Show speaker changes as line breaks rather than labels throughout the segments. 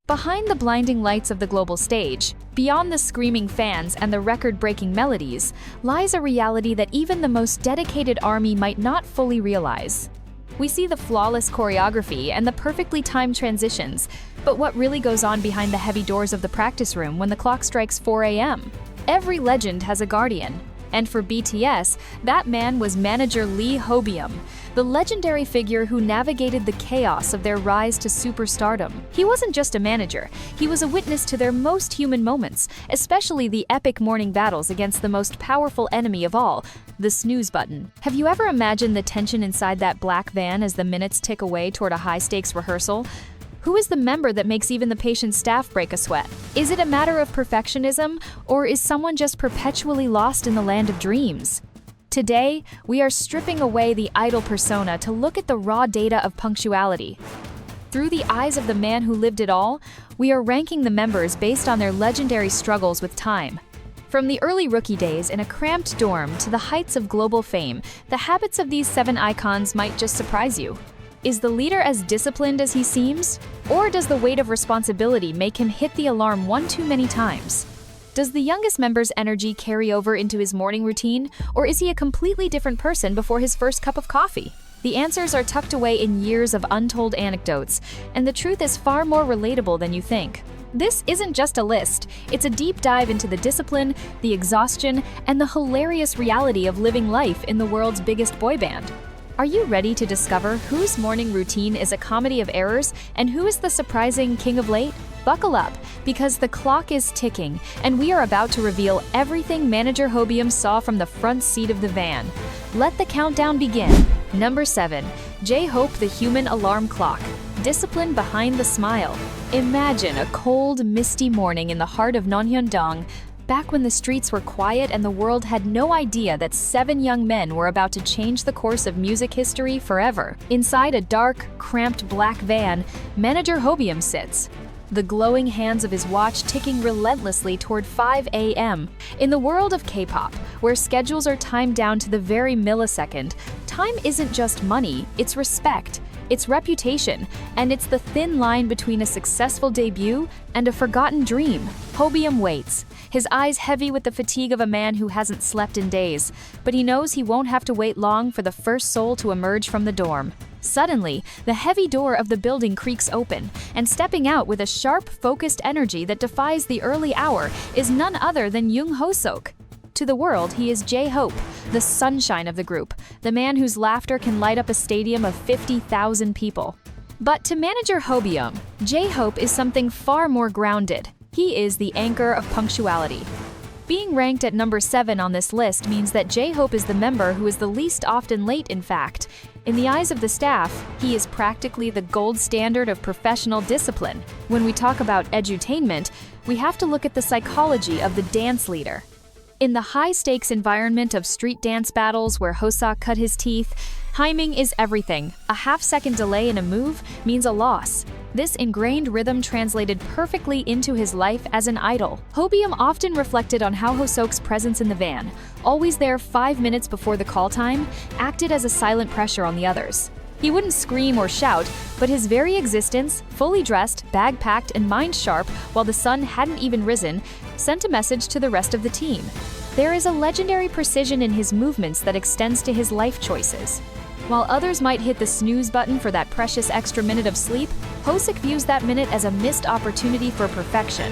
Behind the blinding lights of the global stage, beyond the screaming fans and the record-breaking melodies, lies a reality that even the most dedicated army might not fully realize. We see the flawless choreography and the perfectly timed transitions, but what really goes on behind the heavy doors of the practice room when the clock strikes 4 a.m.? Every legend has a guardian. And for BTS, that man was Manager Lee Hobeom, the legendary figure who navigated the chaos of their rise to superstardom. He wasn't just a manager, he was a witness to their most human moments, especially the epic morning battles against the most powerful enemy of all, the snooze button. Have you ever imagined the tension inside that black van as the minutes tick away toward a high-stakes rehearsal? Who is the member that makes even the patient staff break a sweat? Is it a matter of perfectionism, or is someone just perpetually lost in the land of dreams? Today, we are stripping away the idol persona to look at the raw data of punctuality. Through the eyes of the man who lived it all, we are ranking the members based on their legendary struggles with time. From the early rookie days in a cramped dorm to the heights of global fame, the habits of these 7 icons might just surprise you. Is the leader as disciplined as he seems? Or does the weight of responsibility make him hit the alarm one too many times? Does the youngest member's energy carry over into his morning routine, or is he a completely different person before his first cup of coffee? The answers are tucked away in years of untold anecdotes, and the truth is far more relatable than you think. This isn't just a list, it's a deep dive into the discipline, the exhaustion, and the hilarious reality of living life in the world's biggest boy band. Are you ready to discover whose morning routine is a comedy of errors and who is the surprising king of late? Buckle up, because the clock is ticking, and we are about to reveal everything Manager Hobeom saw from the front seat of the van. Let the countdown begin. Number 7. J-Hope the Human Alarm Clock. Discipline behind the smile. Imagine a cold, misty morning in the heart of Nonhyundong, back when the streets were quiet and the world had no idea that 7 young men were about to change the course of music history forever. Inside a dark, cramped black van, Manager Hobeom sits, the glowing hands of his watch ticking relentlessly toward 5 a.m. In the world of K-pop, where schedules are timed down to the very millisecond, time isn't just money, it's respect, it's reputation, and it's the thin line between a successful debut and a forgotten dream. Hobeom waits, his eyes heavy with the fatigue of a man who hasn't slept in days, but he knows he won't have to wait long for the first soul to emerge from the dorm. Suddenly, the heavy door of the building creaks open, and stepping out with a sharp, focused energy that defies the early hour is none other than Young Ho-seok. To the world, he is J-Hope, the sunshine of the group, the man whose laughter can light up a stadium of 50,000 people. But to Manager Hobeom, J-Hope is something far more grounded. He is the anchor of punctuality. Being ranked at number 7 on this list means that J-Hope is the member who is the least often late, in fact. In the eyes of the staff, he is practically the gold standard of professional discipline. When we talk about Edu-Tainment, we have to look at the psychology of the dance leader. In the high-stakes environment of street dance battles where Hoseok cut his teeth, timing is everything. A half-second delay in a move means a loss. This ingrained rhythm translated perfectly into his life as an idol. Hobeom often reflected on how Hoseok's presence in the van, always there 5 minutes before the call time, acted as a silent pressure on the others. He wouldn't scream or shout, but his very existence, fully dressed, bag packed, and mind sharp while the sun hadn't even risen, sent a message to the rest of the team. There is a legendary precision in his movements that extends to his life choices. While others might hit the snooze button for that precious extra minute of sleep, Hoseok views that minute as a missed opportunity for perfection.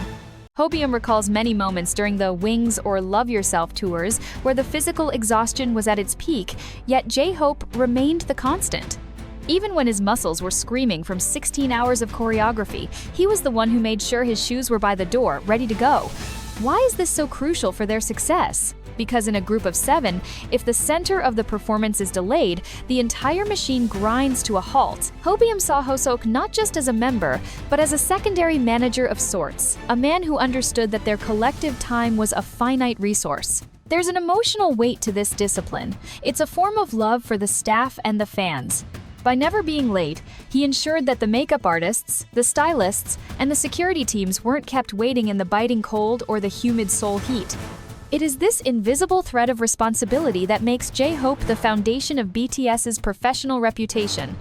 Hobeom recalls many moments during the Wings or Love Yourself tours where the physical exhaustion was at its peak, yet J-Hope remained the constant. Even when his muscles were screaming from 16 hours of choreography, he was the one who made sure his shoes were by the door, ready to go. Why is this so crucial for their success? Because in a group of 7, if the center of the performance is delayed, the entire machine grinds to a halt. Hobeom saw Hoseok not just as a member, but as a secondary manager of sorts, a man who understood that their collective time was a finite resource. There's an emotional weight to this discipline. It's a form of love for the staff and the fans. By never being late, he ensured that the makeup artists, the stylists, and the security teams weren't kept waiting in the biting cold or the humid Seoul heat. It is this invisible thread of responsibility that makes J-Hope the foundation of BTS's professional reputation.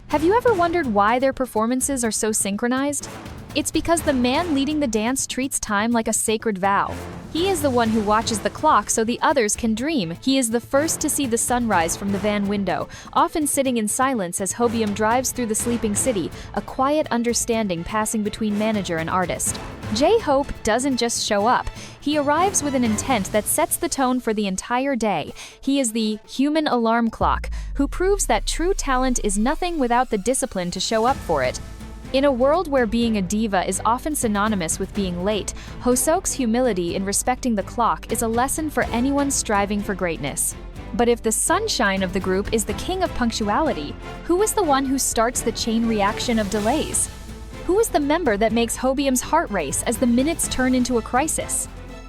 Have you ever wondered why their performances are so synchronized? It's because the man leading the dance treats time like a sacred vow. He is the one who watches the clock so the others can dream. He is the first to see the sunrise from the van window, often sitting in silence as Hobeom drives through the sleeping city, a quiet understanding passing between manager and artist. J-Hope doesn't just show up. He arrives with an intent that sets the tone for the entire day. He is the human alarm clock, who proves that true talent is nothing without the discipline to show up for it. In a world where being a diva is often synonymous with being late, Hoseok's humility in respecting the clock is a lesson for anyone striving for greatness. But if the sunshine of the group is the king of punctuality, who is the one who starts the chain reaction of delays? Who is the member that makes Hobeom's heart race as the minutes turn into a crisis?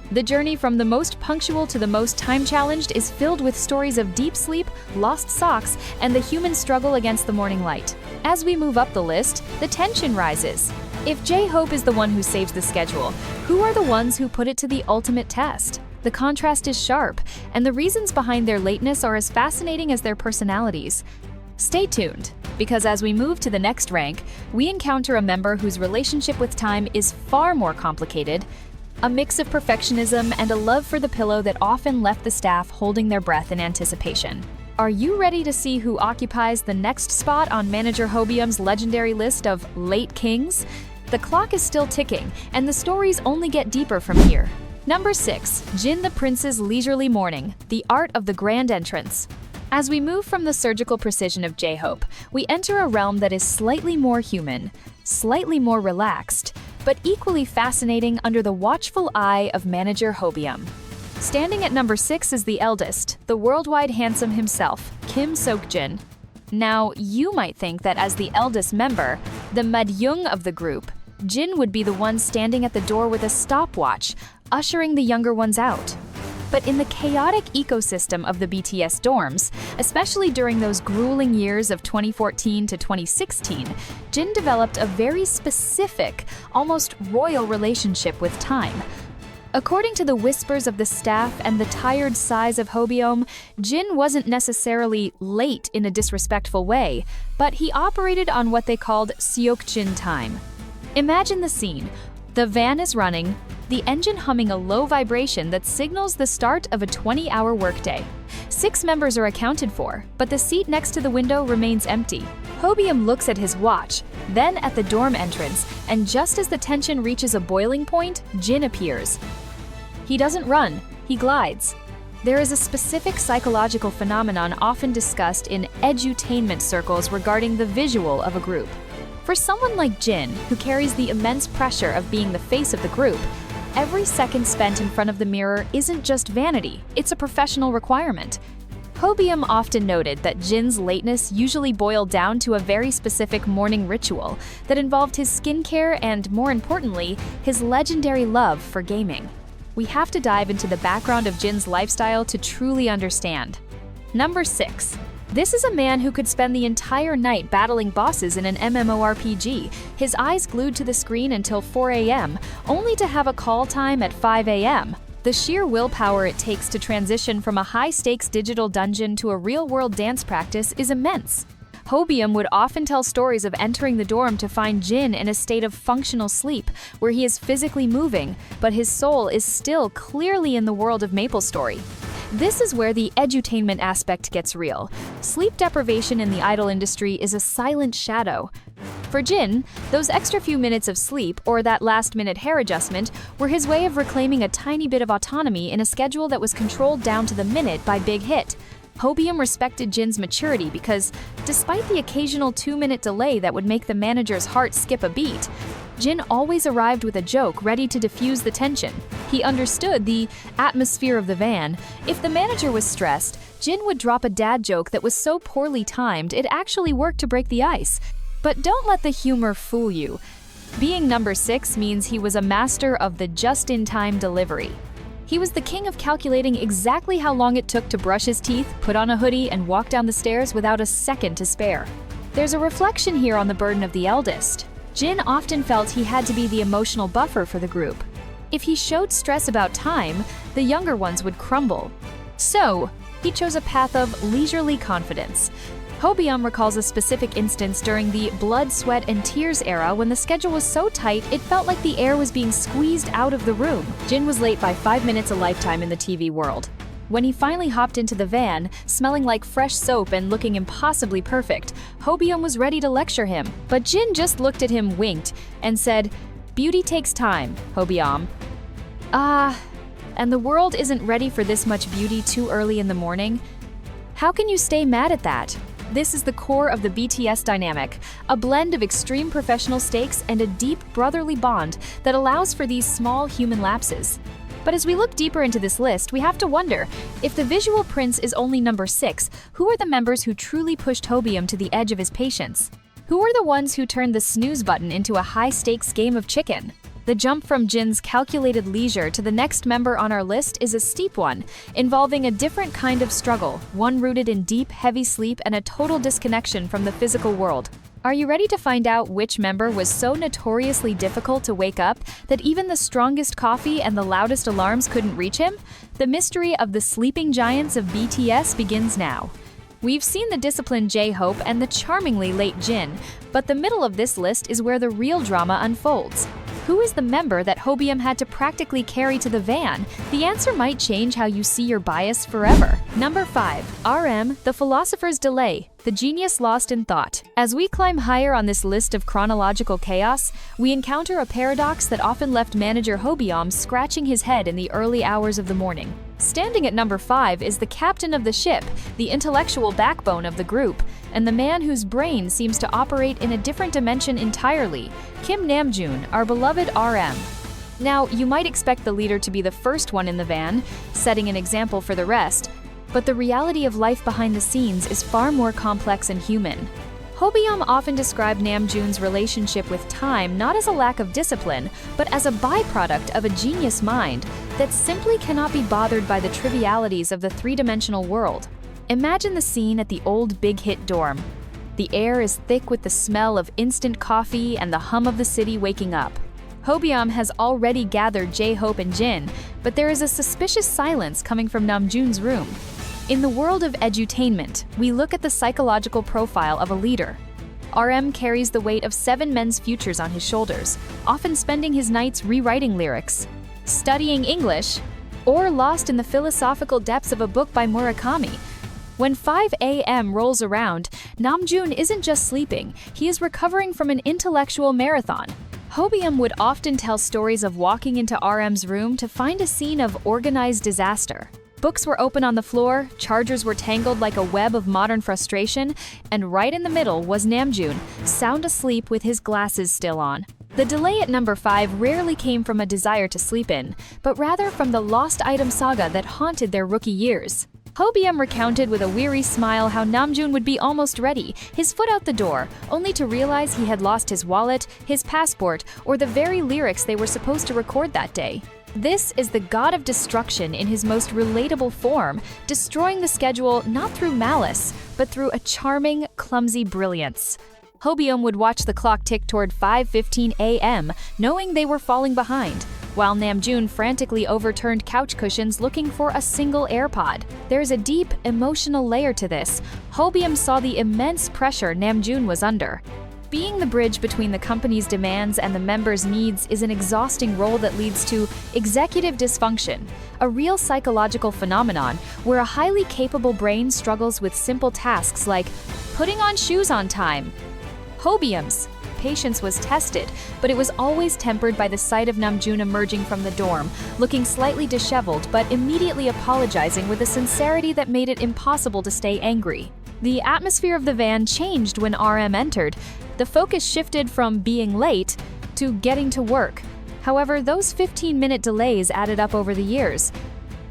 The journey from the most punctual to the most time-challenged is filled with stories of deep sleep, lost socks, and the human struggle against the morning light. As we move up the list, the tension rises. If J-Hope is the one who saves the schedule, who are the ones who put it to the ultimate test? The contrast is sharp, and the reasons behind their lateness are as fascinating as their personalities. Stay tuned, because as we move to the next rank, we encounter a member whose relationship with time is far more complicated, a mix of perfectionism and a love for the pillow that often left the staff holding their breath in anticipation. Are you ready to see who occupies the next spot on Manager Hobeom's legendary list of late kings? The clock is still ticking, and the stories only get deeper from here. Number 6. Jin the Prince's Leisurely Morning, the Art of the Grand Entrance. As we move from the surgical precision of J-Hope, we enter a realm that is slightly more human, slightly more relaxed, but equally fascinating under the watchful eye of Manager Hobeom. Standing at number 6 is the eldest, the worldwide handsome himself, Kim Seok-jin. Now, you might think that as the eldest member, the Madyung of the group, Jin would be the one standing at the door with a stopwatch, ushering the younger ones out. But in the chaotic ecosystem of the BTS dorms, especially during those grueling years of 2014 to 2016, Jin developed a very specific, almost royal relationship with time. According to the whispers of the staff and the tired sighs of Hobeom, Jin wasn't necessarily late in a disrespectful way, but he operated on what they called Seok-jin time. Imagine the scene. The van is running, the engine humming a low vibration that signals the start of a 20-hour workday. 6 members are accounted for, but the seat next to the window remains empty. Hobeom looks at his watch, then at the dorm entrance, and just as the tension reaches a boiling point, Jin appears. He doesn't run, he glides. There is a specific psychological phenomenon often discussed in Edu-Tainment circles regarding the visual of a group. For someone like Jin, who carries the immense pressure of being the face of the group, every second spent in front of the mirror isn't just vanity, it's a professional requirement. Hobeom often noted that Jin's lateness usually boiled down to a very specific morning ritual that involved his skincare and, more importantly, his legendary love for gaming. We have to dive into the background of Jin's lifestyle to truly understand. Number 6. This is a man who could spend the entire night battling bosses in an MMORPG, his eyes glued to the screen until 4 a.m., only to have a call time at 5 a.m. The sheer willpower it takes to transition from a high-stakes digital dungeon to a real-world dance practice is immense. Hobeom would often tell stories of entering the dorm to find Jin in a state of functional sleep, where he is physically moving, but his soul is still clearly in the world of MapleStory. This is where the edutainment aspect gets real. Sleep deprivation in the idol industry is a silent shadow. For Jin, those extra few minutes of sleep, or that last-minute hair adjustment, were his way of reclaiming a tiny bit of autonomy in a schedule that was controlled down to the minute by Big Hit. Hobeom respected Jin's maturity because, despite the occasional 2-minute delay that would make the manager's heart skip a beat, Jin always arrived with a joke ready to diffuse the tension. He understood the atmosphere of the van. If the manager was stressed, Jin would drop a dad joke that was so poorly timed it actually worked to break the ice. But don't let the humor fool you. Being number 6 means he was a master of the just-in-time delivery. He was the king of calculating exactly how long it took to brush his teeth, put on a hoodie, and walk down the stairs without a second to spare. There's a reflection here on the burden of the eldest. Jin often felt he had to be the emotional buffer for the group. If he showed stress about time, the younger ones would crumble. So, he chose a path of leisurely confidence. Hobeom recalls a specific instance during the blood, sweat, and tears era when the schedule was so tight it felt like the air was being squeezed out of the room. Jin was late by 5 minutes a lifetime in the TV world. When he finally hopped into the van, smelling like fresh soap and looking impossibly perfect, Hobeom was ready to lecture him. But Jin just looked at him, winked, and said, "Beauty takes time, Hobeom." And the world isn't ready for this much beauty too early in the morning? How can you stay mad at that? This is the core of the BTS dynamic, a blend of extreme professional stakes and a deep brotherly bond that allows for these small human lapses. But as we look deeper into this list, we have to wonder, if the visual prince is only number 6, who are the members who truly pushed Hobeom to the edge of his patience? Who are the ones who turned the snooze button into a high-stakes game of chicken? The jump from Jin's calculated leisure to the next member on our list is a steep one, involving a different kind of struggle, one rooted in deep, heavy sleep and a total disconnection from the physical world. Are you ready to find out which member was so notoriously difficult to wake up that even the strongest coffee and the loudest alarms couldn't reach him? The mystery of the sleeping giants of BTS begins now. We've seen the disciplined J-Hope and the charmingly late Jin, but the middle of this list is where the real drama unfolds. Who is the member that Hobeom had to practically carry to the van? The answer might change how you see your bias forever. Number 5. RM, the philosopher's delay, the genius lost in thought. As we climb higher on this list of chronological chaos, we encounter a paradox that often left Manager Hobeom scratching his head in the early hours of the morning. Standing at number 5 is the captain of the ship, the intellectual backbone of the group, and the man whose brain seems to operate in a different dimension entirely, Kim Namjoon, our beloved RM. Now, you might expect the leader to be the first one in the van, setting an example for the rest, but the reality of life behind the scenes is far more complex and human. Hobeom often described Namjoon's relationship with time not as a lack of discipline, but as a byproduct of a genius mind that simply cannot be bothered by the trivialities of the three-dimensional world. Imagine the scene at the old Big Hit dorm. The air is thick with the smell of instant coffee and the hum of the city waking up. Hobeom has already gathered J-Hope and Jin, but there is a suspicious silence coming from Namjoon's room. In the world of Edu-Tainment, we look at the psychological profile of a leader. RM carries the weight of 7 men's futures on his shoulders, often spending his nights rewriting lyrics, studying English, or lost in the philosophical depths of a book by Murakami. When 5 a.m. rolls around, Namjoon isn't just sleeping, he is recovering from an intellectual marathon. Hobeom would often tell stories of walking into RM's room to find a scene of organized disaster. Books were open on the floor, chargers were tangled like a web of modern frustration, and right in the middle was Namjoon, sound asleep with his glasses still on. The delay at number 5 rarely came from a desire to sleep in, but rather from the lost item saga that haunted their rookie years. Hobeom recounted with a weary smile how Namjoon would be almost ready, his foot out the door, only to realize he had lost his wallet, his passport, or the very lyrics they were supposed to record that day. This is the god of destruction in his most relatable form, destroying the schedule not through malice, but through a charming, clumsy brilliance. Hobeom would watch the clock tick toward 5:15 a.m., knowing they were falling behind, while Namjoon frantically overturned couch cushions looking for a single AirPod. There's a deep, emotional layer to this. Hobeom saw the immense pressure Namjoon was under. Being the bridge between the company's demands and the members' needs is an exhausting role that leads to executive dysfunction, a real psychological phenomenon where a highly capable brain struggles with simple tasks like putting on shoes on time. Hobeom's patience was tested, but it was always tempered by the sight of Namjoon emerging from the dorm, looking slightly disheveled but immediately apologizing with a sincerity that made it impossible to stay angry. The atmosphere of the van changed when RM entered. The focus shifted from being late to getting to work. However, those 15-minute delays added up over the years.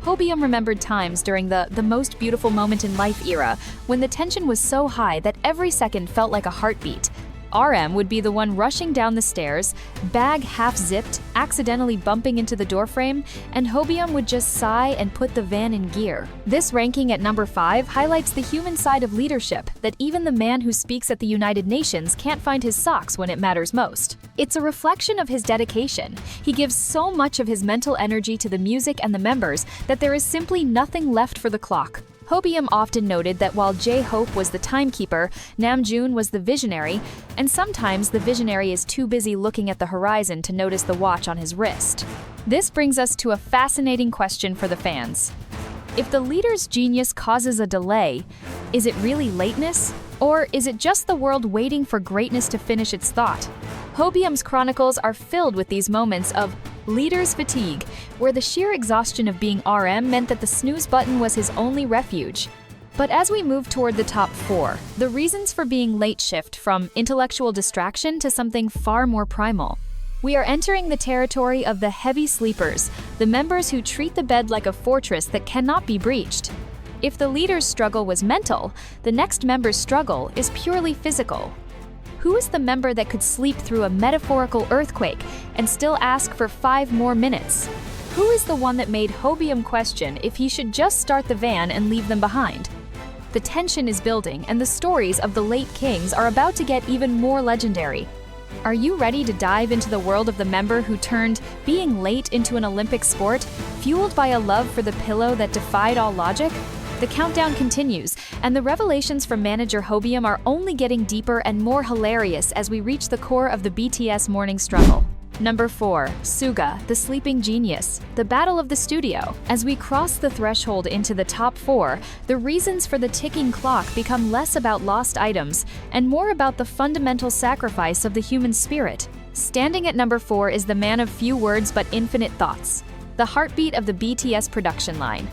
Hobeom remembered times during the most beautiful moment in life era, when the tension was so high that every second felt like a heartbeat. RM would be the one rushing down the stairs, bag half-zipped, accidentally bumping into the doorframe, and Hobeom would just sigh and put the van in gear. This ranking at number 5 highlights the human side of leadership, that even the man who speaks at the United Nations can't find his socks when it matters most. It's a reflection of his dedication. He gives so much of his mental energy to the music and the members that there is simply nothing left for the clock. Hobeom often noted that while J-Hope was the timekeeper, Namjoon was the visionary, and sometimes the visionary is too busy looking at the horizon to notice the watch on his wrist. This brings us to a fascinating question for the fans. If the leader's genius causes a delay, is it really lateness? Or is it just the world waiting for greatness to finish its thought? Hobeom's Chronicles are filled with these moments of leader's fatigue, where the sheer exhaustion of being RM meant that the snooze button was his only refuge. But as we move toward the top 4, the reasons for being late shift from intellectual distraction to something far more primal. We are entering the territory of the heavy sleepers, the members who treat the bed like a fortress that cannot be breached. If the leader's struggle was mental, the next member's struggle is purely physical. Who is the member that could sleep through a metaphorical earthquake and still ask for 5 more minutes? Who is the one that made Hobeom question if he should just start the van and leave them behind? The tension is building, and the stories of the late kings are about to get even more legendary. Are you ready to dive into the world of the member who turned being late into an Olympic sport, fueled by a love for the pillow that defied all logic? The countdown continues, and the revelations from Manager Hobeom are only getting deeper and more hilarious as we reach the core of the BTS morning struggle. Number 4. Suga, the sleeping genius. The battle of the studio. As we cross the threshold into the top 4, the reasons for the ticking clock become less about lost items and more about the fundamental sacrifice of the human spirit. Standing at number 4 is the man of few words but infinite thoughts. The heartbeat of the BTS production line.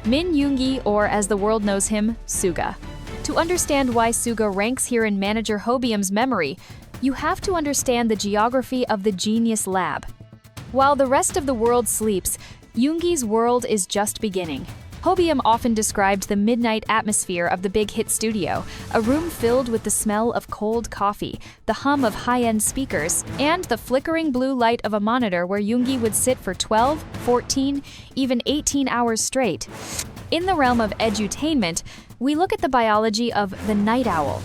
Min Yoongi, or as the world knows him, Suga. To understand why Suga ranks here in Manager Hobeom's memory, you have to understand the geography of the Genius Lab. While the rest of the world sleeps, Yoongi's world is just beginning. Hobeom often described the midnight atmosphere of the big hit studio, a room filled with the smell of cold coffee, the hum of high-end speakers, and the flickering blue light of a monitor where Yoongi would sit for 12, 14, even 18 hours straight. In the realm of Edu-Tainment, we look at the biology of the night owl.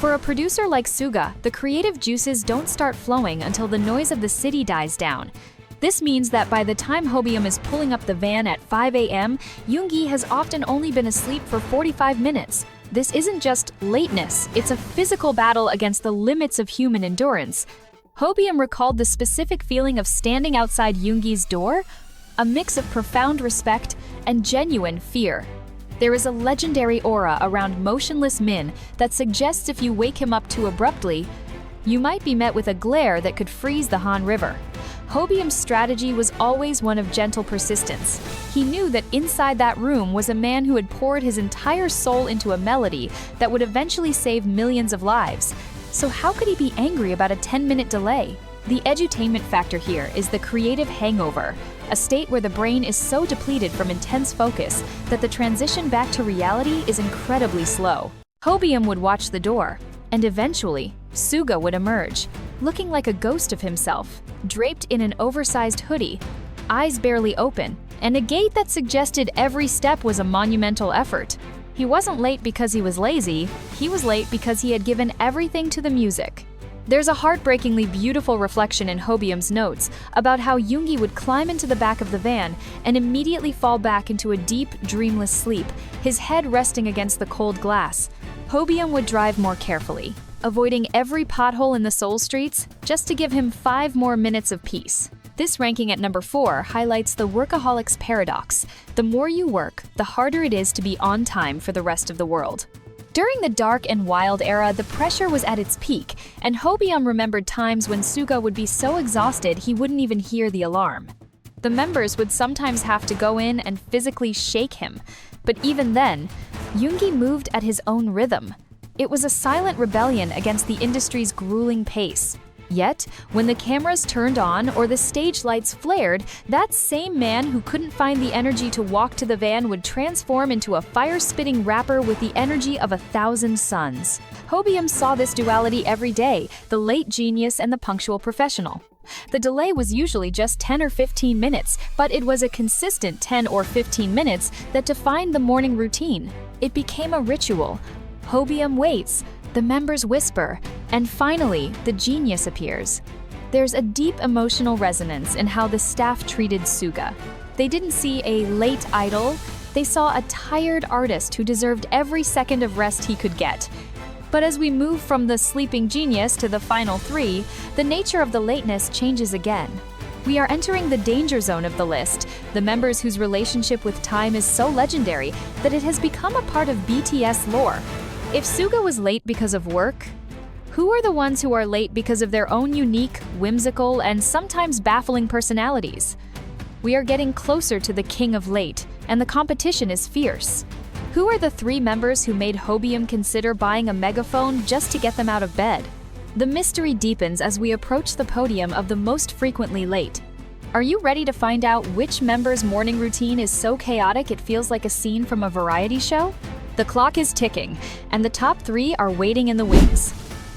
For a producer like Suga, the creative juices don't start flowing until the noise of the city dies down. This means that by the time Hobeom is pulling up the van at 5 a.m., Yoongi has often only been asleep for 45 minutes. This isn't just lateness, it's a physical battle against the limits of human endurance. Hobeom recalled the specific feeling of standing outside Yoongi's door, a mix of profound respect and genuine fear. There is a legendary aura around motionless Min that suggests if you wake him up too abruptly, you might be met with a glare that could freeze the Han River. Hobeom's strategy was always one of gentle persistence. He knew that inside that room was a man who had poured his entire soul into a melody that would eventually save millions of lives. So how could he be angry about a 10-minute delay? The edutainment factor here is the creative hangover, a state where the brain is so depleted from intense focus that the transition back to reality is incredibly slow. Hobeom would watch the door, and eventually, Suga would emerge, looking like a ghost of himself, draped in an oversized hoodie, eyes barely open, and a gait that suggested every step was a monumental effort. He wasn't late because he was lazy, he was late because he had given everything to the music. There's a heartbreakingly beautiful reflection in Hobeom's notes about how Yoongi would climb into the back of the van and immediately fall back into a deep, dreamless sleep, his head resting against the cold glass. Hobeom would drive more carefully, avoiding every pothole in the Seoul streets just to give him 5 more minutes of peace. This ranking at number 4 highlights the workaholic's paradox. The more you work, the harder it is to be on time for the rest of the world. During the dark and wild era, the pressure was at its peak, and Hobeom remembered times when Suga would be so exhausted he wouldn't even hear the alarm. The members would sometimes have to go in and physically shake him, but even then, Yoongi moved at his own rhythm. It was a silent rebellion against the industry's grueling pace. Yet, when the cameras turned on or the stage lights flared, that same man who couldn't find the energy to walk to the van would transform into a fire-spitting rapper with the energy of 1,000 suns. Hobeom saw this duality every day, the late genius and the punctual professional. The delay was usually just 10 or 15 minutes, but it was a consistent 10 or 15 minutes that defined the morning routine. It became a ritual. Hobeom waits, the members whisper, and finally, the genius appears. There's a deep emotional resonance in how the staff treated Suga. They didn't see a late idol, They saw a tired artist who deserved every second of rest he could get. But as we move from the sleeping genius to the final three, the nature of the lateness changes again. We are entering the danger zone of the list, the members whose relationship with time is so legendary that it has become a part of BTS lore. If Suga was late because of work, who are the ones who are late because of their own unique, whimsical, and sometimes baffling personalities? We are getting closer to the king of late, and the competition is fierce. Who are the three members who made Hobeom consider buying a megaphone just to get them out of bed? The mystery deepens as we approach the podium of the most frequently late. Are you ready to find out which member's morning routine is so chaotic it feels like a scene from a variety show? The clock is ticking, and the top three are waiting in the wings.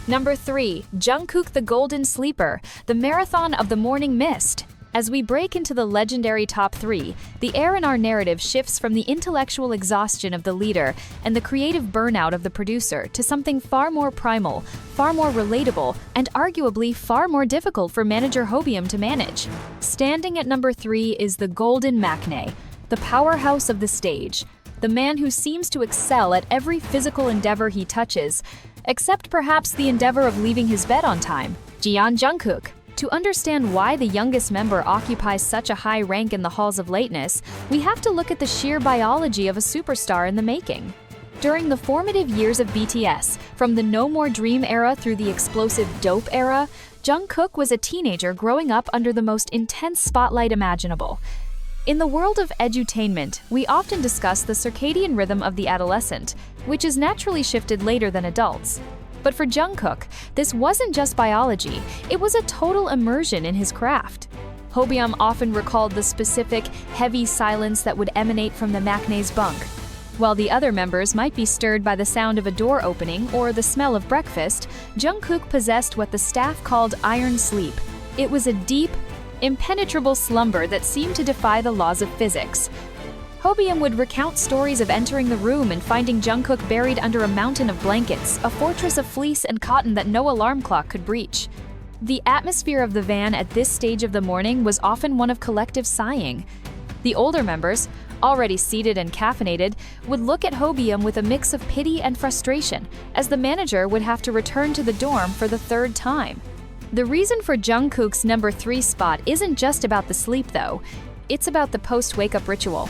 Number 3, Jungkook the Golden Sleeper, the marathon of the morning mist. As we break into the legendary top 3, the air in our narrative shifts from the intellectual exhaustion of the leader and the creative burnout of the producer to something far more primal, far more relatable, and arguably far more difficult for Manager Hobeom to manage. Standing at number 3 is the Golden Maknae, the powerhouse of the stage, the man who seems to excel at every physical endeavor he touches, except perhaps the endeavor of leaving his bed on time, Jungkook. To understand why the youngest member occupies such a high rank in the halls of lateness, we have to look at the sheer biology of a superstar in the making. During the formative years of BTS, from the No More Dream era through the explosive Dope era, Jungkook was a teenager growing up under the most intense spotlight imaginable. In the world of Edu-Tainment, we often discuss the circadian rhythm of the adolescent, which is naturally shifted later than adults. But for Jungkook, this wasn't just biology, it was a total immersion in his craft. Hobeom often recalled the specific, heavy silence that would emanate from the Maknae's bunk. While the other members might be stirred by the sound of a door opening or the smell of breakfast, Jungkook possessed what the staff called iron sleep. It was a deep, impenetrable slumber that seemed to defy the laws of physics. Hobeom would recount stories of entering the room and finding Jungkook buried under a mountain of blankets, a fortress of fleece and cotton that no alarm clock could breach. The atmosphere of the van at this stage of the morning was often one of collective sighing. The older members, already seated and caffeinated, would look at Hobeom with a mix of pity and frustration, as the manager would have to return to the dorm for the third time. The reason for Jungkook's number 3 spot isn't just about the sleep, though. It's about the post-wake-up ritual.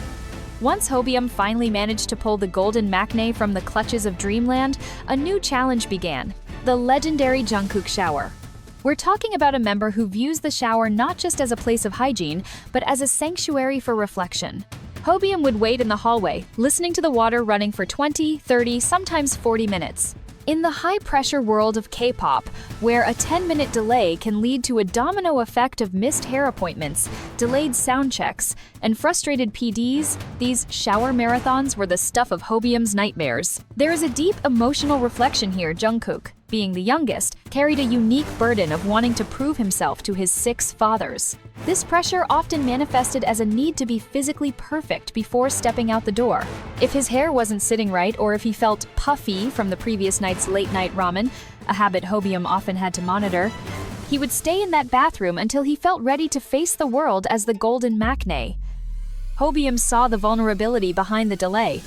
Once Hobeom finally managed to pull the Golden Maknae from the clutches of dreamland, a new challenge began: the legendary Jungkook shower. We're talking about a member who views the shower not just as a place of hygiene, but as a sanctuary for reflection. Hobeom would wait in the hallway, listening to the water running for 20, 30, sometimes 40 minutes. In the high-pressure world of K-pop, where a 10-minute delay can lead to a domino effect of missed hair appointments, delayed sound checks, and frustrated PDs, these shower marathons were the stuff of Hobeom's nightmares. There is a deep emotional reflection here. Jungkook, being the youngest, carried a unique burden of wanting to prove himself to his 6 fathers. This pressure often manifested as a need to be physically perfect before stepping out the door. If his hair wasn't sitting right, or if he felt puffy from the previous night's late-night ramen, a habit Hobeom often had to monitor, he would stay in that bathroom until he felt ready to face the world as the Golden Maknae. Hobeom saw the vulnerability behind the delay.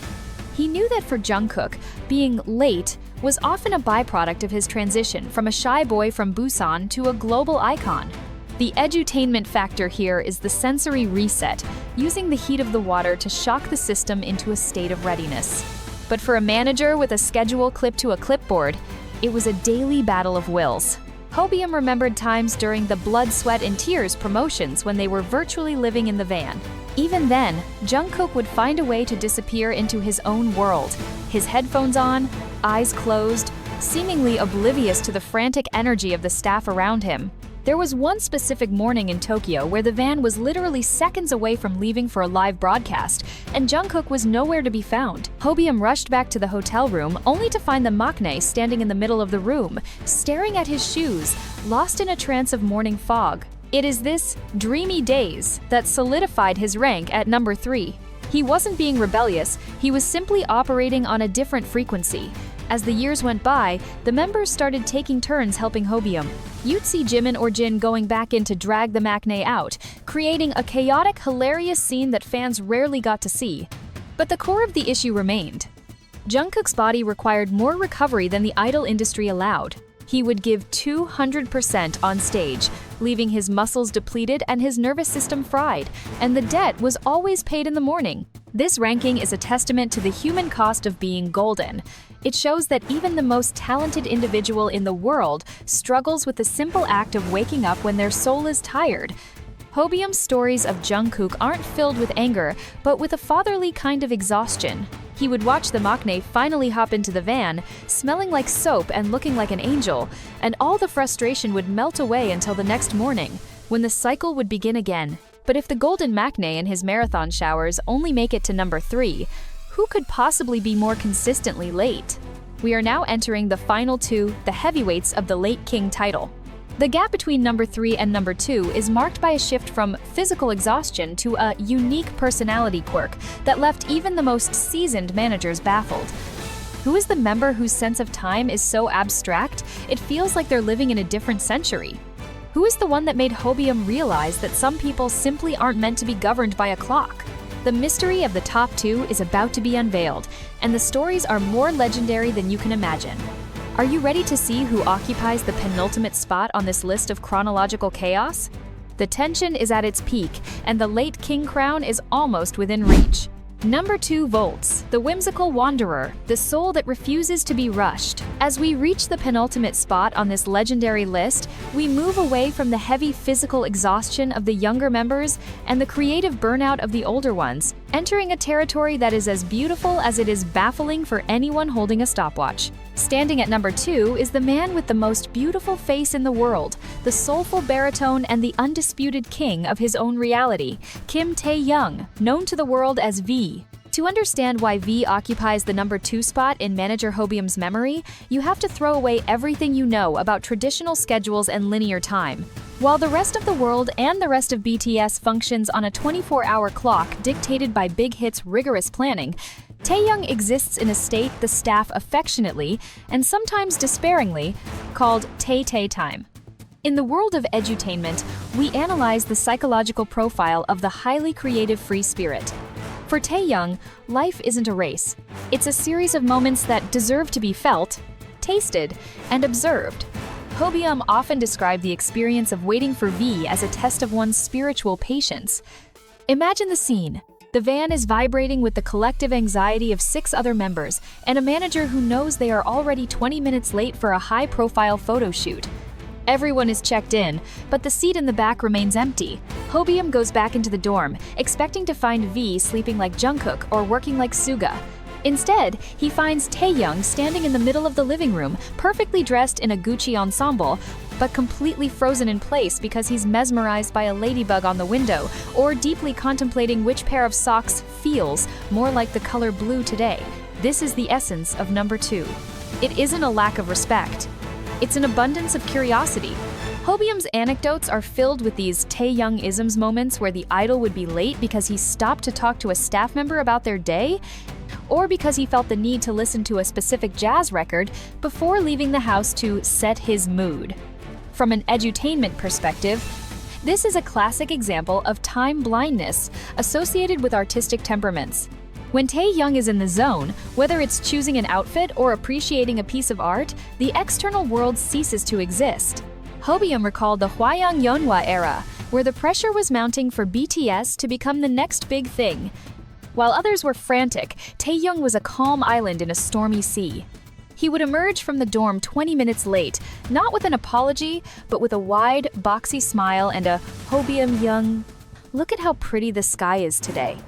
He knew that for Jungkook, being late was often a byproduct of his transition from a shy boy from Busan to a global icon. The edutainment factor here is the sensory reset, using the heat of the water to shock the system into a state of readiness. But for a manager with a schedule clipped to a clipboard, it was a daily battle of wills. Hobeom remembered times during the blood, sweat, and tears promotions when they were virtually living in the van. Even then, Jungkook would find a way to disappear into his own world, his headphones on, eyes closed, seemingly oblivious to the frantic energy of the staff around him. There was one specific morning in Tokyo where the van was literally seconds away from leaving for a live broadcast, and Jungkook was nowhere to be found. Hobeom rushed back to the hotel room only to find the Maknae standing in the middle of the room, staring at his shoes, lost in a trance of morning fog. It is this dreamy daze that solidified his rank at number 3. He wasn't being rebellious, he was simply operating on a different frequency. As the years went by, the members started taking turns helping Hobeom. You'd see Jimin or Jin going back in to drag the Maknae out, creating a chaotic, hilarious scene that fans rarely got to see. But the core of the issue remained. Jungkook's body required more recovery than the idol industry allowed. He would give 200% on stage, leaving his muscles depleted and his nervous system fried, and the debt was always paid in the morning. This ranking is a testament to the human cost of being golden. It shows that even the most talented individual in the world struggles with the simple act of waking up when their soul is tired. Hobeom's stories of Jungkook aren't filled with anger, but with a fatherly kind of exhaustion. He would watch the Maknae finally hop into the van, smelling like soap and looking like an angel, and all the frustration would melt away until the next morning, when the cycle would begin again. But if the golden Maknae and his marathon showers only make it to number 3, who could possibly be more consistently late? We are now entering the final two, the heavyweights of the Late King title. The gap between number 3 and number 2 is marked by a shift from physical exhaustion to a unique personality quirk that left even the most seasoned managers baffled. Who is the member whose sense of time is so abstract, it feels like they're living in a different century? Who is the one that made Hobeom realize that some people simply aren't meant to be governed by a clock? The mystery of the top 2 is about to be unveiled, and the stories are more legendary than you can imagine. Are you ready to see who occupies the penultimate spot on this list of chronological chaos? The tension is at its peak, and the Late King crown is almost within reach. Number 2 Volts, the whimsical wanderer, the soul that refuses to be rushed. As we reach the penultimate spot on this legendary list, we move away from the heavy physical exhaustion of the younger members and the creative burnout of the older ones, entering a territory that is as beautiful as it is baffling for anyone holding a stopwatch. Standing at number 2 is the man with the most beautiful face in the world, the soulful baritone and the undisputed king of his own reality, Kim Tae-young, known to the world as V. To understand why V occupies the number 2 spot in Manager Hobeom's memory, you have to throw away everything you know about traditional schedules and linear time. While the rest of the world and the rest of BTS functions on a 24-hour clock dictated by Big Hit's rigorous planning, Tae-young exists in a state the staff affectionately, and sometimes despairingly, called Tay-Tay time. In the world of Edu-Tainment, we analyze the psychological profile of the highly creative free spirit. For Tae-young, life isn't a race. It's a series of moments that deserve to be felt, tasted, and observed. Hobeom often described the experience of waiting for V as a test of one's spiritual patience. Imagine the scene. The van is vibrating with the collective anxiety of 6 other members and a manager who knows they are already 20 minutes late for a high-profile photo shoot. Everyone is checked in, but the seat in the back remains empty. Hobeom goes back into the dorm, expecting to find V sleeping like Jungkook or working like Suga. Instead, he finds Tae-young standing in the middle of the living room, perfectly dressed in a Gucci ensemble, but completely frozen in place because he's mesmerized by a ladybug on the window, or deeply contemplating which pair of socks feels more like the color blue today. This is the essence of number 2. It isn't a lack of respect. It's an abundance of curiosity. Hobeom's anecdotes are filled with these Tae-young-isms moments where the idol would be late because he stopped to talk to a staff member about their day, or because he felt the need to listen to a specific jazz record before leaving the house to set his mood. From an edutainment perspective, this is a classic example of time blindness associated with artistic temperaments. When Tae-young is in the zone, whether it's choosing an outfit or appreciating a piece of art, the external world ceases to exist. Hobeom recalled the Hwayang Yeonhwa era, where the pressure was mounting for BTS to become the next big thing. While others were frantic, Tae-young was a calm island in a stormy sea. He would emerge from the dorm 20 minutes late, not with an apology, but with a wide, boxy smile and a Hobeom young, "Look at how pretty the sky is today."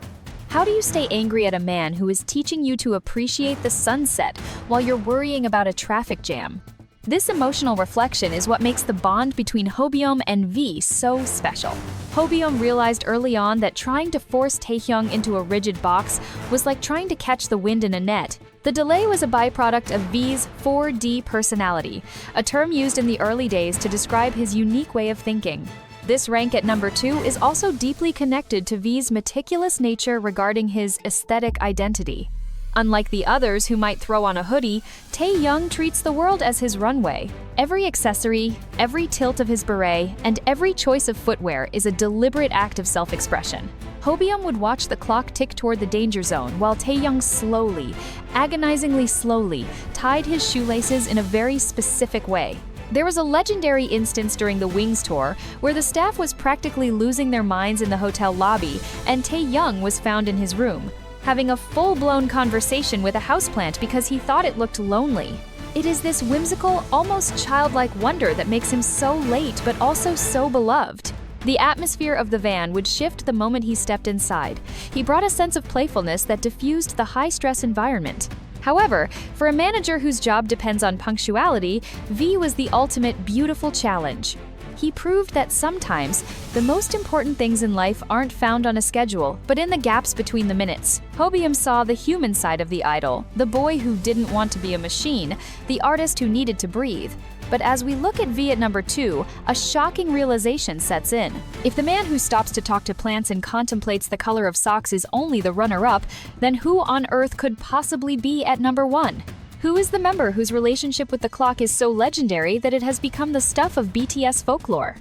How do you stay angry at a man who is teaching you to appreciate the sunset while you're worrying about a traffic jam? This emotional reflection is what makes the bond between Hobeom and V so special. Hobeom realized early on that trying to force Tae-young into a rigid box was like trying to catch the wind in a net. The delay was a byproduct of V's 4D personality, a term used in the early days to describe his unique way of thinking. This rank at number 2 is also deeply connected to V's meticulous nature regarding his aesthetic identity. Unlike the others who might throw on a hoodie, Tae-young treats the world as his runway. Every accessory, every tilt of his beret, and every choice of footwear is a deliberate act of self-expression. Hobeom would watch the clock tick toward the danger zone while Taeyoung slowly, agonizingly slowly, tied his shoelaces in a very specific way. There was a legendary instance during the Wings tour where the staff was practically losing their minds in the hotel lobby and Taeyoung was found in his room, having a full-blown conversation with a houseplant because he thought it looked lonely. It is this whimsical, almost childlike wonder that makes him so late but also so beloved. The atmosphere of the van would shift the moment he stepped inside. He brought a sense of playfulness that diffused the high-stress environment. However, for a manager whose job depends on punctuality, V was the ultimate beautiful challenge. He proved that sometimes, the most important things in life aren't found on a schedule, but in the gaps between the minutes. Hobeom saw the human side of the idol, the boy who didn't want to be a machine, the artist who needed to breathe. But as we look at V at number 2, a shocking realization sets in. If the man who stops to talk to plants and contemplates the color of socks is only the runner-up, then who on earth could possibly be at number 1? Who is the member whose relationship with the clock is so legendary that it has become the stuff of BTS folklore?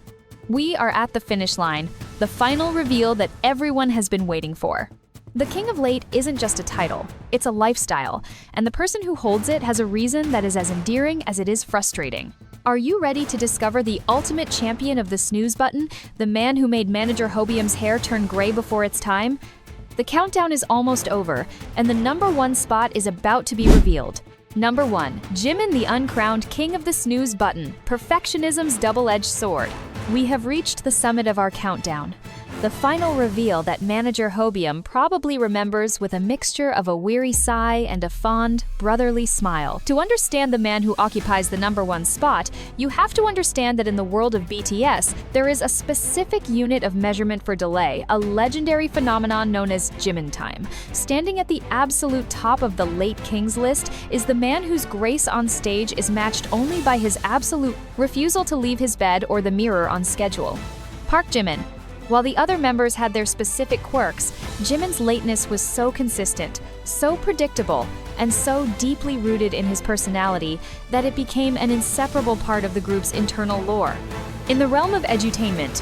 We are at the finish line, the final reveal that everyone has been waiting for. The King of Late isn't just a title, it's a lifestyle, and the person who holds it has a reason that is as endearing as it is frustrating. Are you ready to discover the ultimate champion of the snooze button, the man who made Manager Hobeom's hair turn gray before its time? The countdown is almost over, and the number 1 spot is about to be revealed. Number 1, Jimin, the uncrowned king of the snooze button, perfectionism's double-edged sword. We have reached the summit of our countdown. The final reveal that Manager Hobeom probably remembers with a mixture of a weary sigh and a fond, brotherly smile. To understand the man who occupies the number 1 spot, you have to understand that in the world of BTS, there is a specific unit of measurement for delay, a legendary phenomenon known as Jimin Time. Standing at the absolute top of the late kings list is the man whose grace on stage is matched only by his absolute refusal to leave his bed or the mirror on schedule. Park Jimin. While the other members had their specific quirks, Jimin's lateness was so consistent, so predictable, and so deeply rooted in his personality that it became an inseparable part of the group's internal lore. In the realm of Edu-Tainment,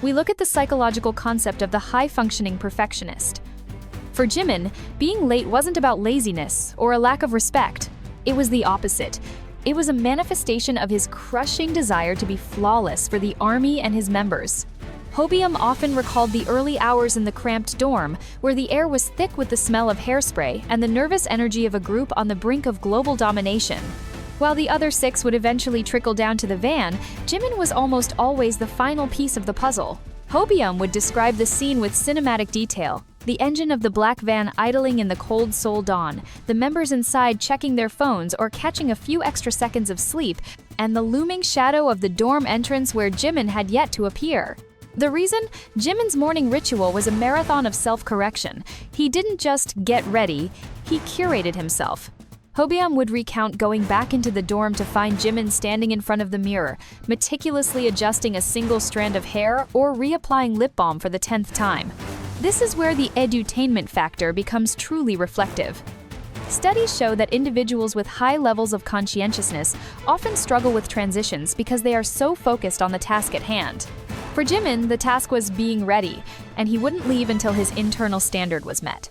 we look at the psychological concept of the high-functioning perfectionist. For Jimin, being late wasn't about laziness or a lack of respect. It was the opposite. It was a manifestation of his crushing desire to be flawless for the army and his members. Hobeom often recalled the early hours in the cramped dorm, where the air was thick with the smell of hairspray and the nervous energy of a group on the brink of global domination. While the other 6 would eventually trickle down to the van, Jimin was almost always the final piece of the puzzle. Hobeom would describe the scene with cinematic detail. The engine of the black van idling in the cold Seoul dawn, the members inside checking their phones or catching a few extra seconds of sleep, and the looming shadow of the dorm entrance where Jimin had yet to appear. The reason? Jimin's morning ritual was a marathon of self-correction. He didn't just get ready, he curated himself. Hobeom would recount going back into the dorm to find Jimin standing in front of the mirror, meticulously adjusting a single strand of hair or reapplying lip balm for the 10th time. This is where the Edu-Tainment factor becomes truly reflective. Studies show that individuals with high levels of conscientiousness often struggle with transitions because they are so focused on the task at hand. For Jimin, the task was being ready, and he wouldn't leave until his internal standard was met.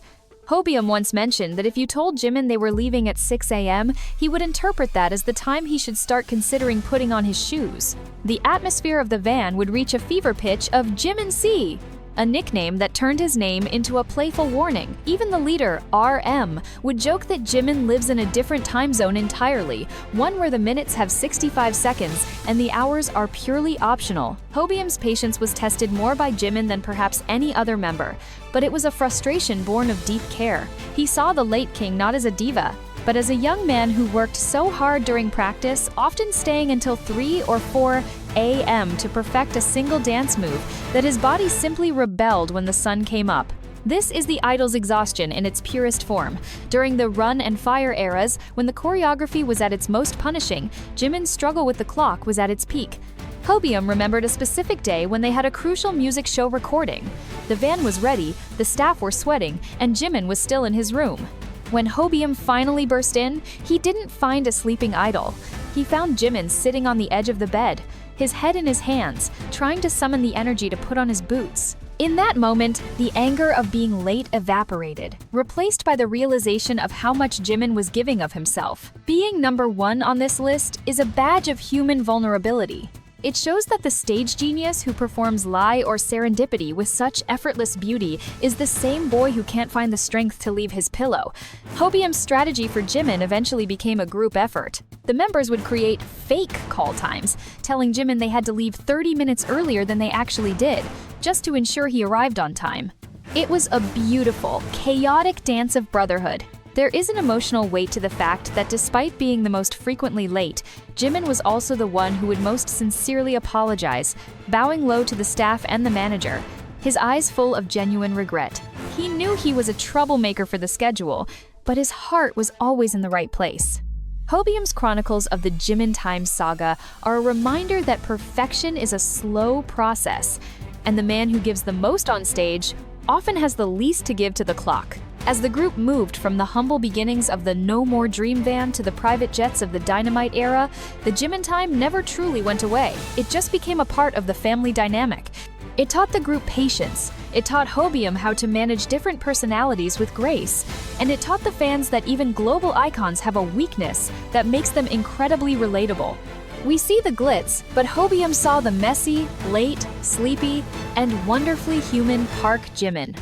Hobeom once mentioned that if you told Jimin they were leaving at 6 a.m., he would interpret that as the time he should start considering putting on his shoes. The atmosphere of the van would reach a fever pitch of Jimin C, a nickname that turned his name into a playful warning. Even the leader, RM, would joke that Jimin lives in a different time zone entirely, one where the minutes have 65 seconds and the hours are purely optional. Hobeom's patience was tested more by Jimin than perhaps any other member, but it was a frustration born of deep care. He saw the late king not as a diva, but as a young man who worked so hard during practice, often staying until 3 or 4 a.m. to perfect a single dance move, that his body simply rebelled when the sun came up. This is the idol's exhaustion in its purest form. During the run and fire eras, when the choreography was at its most punishing, Jimin's struggle with the clock was at its peak. Hobeom remembered a specific day when they had a crucial music show recording. The van was ready, the staff were sweating, and Jimin was still in his room. When Hobeom finally burst in, he didn't find a sleeping idol. He found Jimin sitting on the edge of the bed, his head in his hands, trying to summon the energy to put on his boots. In that moment, the anger of being late evaporated, replaced by the realization of how much Jimin was giving of himself. Being number 1 on this list is a badge of human vulnerability. It shows that the stage genius who performs lie or serendipity with such effortless beauty is the same boy who can't find the strength to leave his pillow. Hobeom's strategy for Jimin eventually became a group effort. The members would create fake call times, telling Jimin they had to leave 30 minutes earlier than they actually did, just to ensure he arrived on time. It was a beautiful, chaotic dance of brotherhood. There is an emotional weight to the fact that despite being the most frequently late, Jimin was also the one who would most sincerely apologize, bowing low to the staff and the manager, his eyes full of genuine regret. He knew he was a troublemaker for the schedule, but his heart was always in the right place. Hobeom's Chronicles of the Jimin Time saga are a reminder that perfection is a slow process, and the man who gives the most on stage often has the least to give to the clock. As the group moved from the humble beginnings of the No More Dream van to the private jets of the Dynamite era, the Jimin Time never truly went away. It just became a part of the family dynamic. It taught the group patience, it taught Hobeom how to manage different personalities with grace, and it taught the fans that even global icons have a weakness that makes them incredibly relatable. We see the glitz, but Hobeom saw the messy, late, sleepy, and wonderfully human Park Jimin.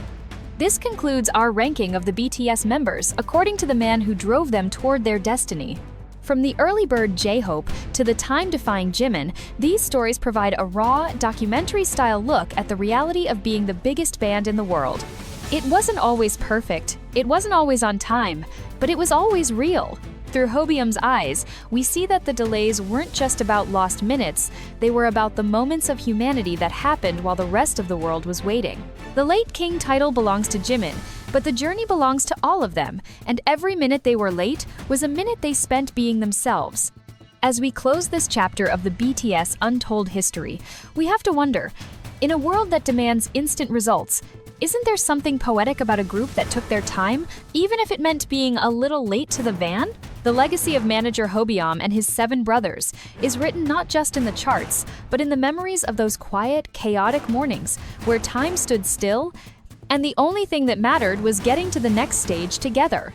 This concludes our ranking of the BTS members according to the man who drove them toward their destiny. From the early bird J-Hope to the time-defying Jimin, these stories provide a raw, documentary-style look at the reality of being the biggest band in the world. It wasn't always perfect, it wasn't always on time, but it was always real. Through Hobeom's eyes, we see that the delays weren't just about lost minutes, they were about the moments of humanity that happened while the rest of the world was waiting. The Late King title belongs to Jimin, but the journey belongs to all of them, and every minute they were late was a minute they spent being themselves. As we close this chapter of the BTS untold history, we have to wonder, in a world that demands instant results, isn't there something poetic about a group that took their time, even if it meant being a little late to the van? The legacy of Manager Hobeom and his 7 brothers is written not just in the charts, but in the memories of those quiet, chaotic mornings where time stood still, and the only thing that mattered was getting to the next stage together.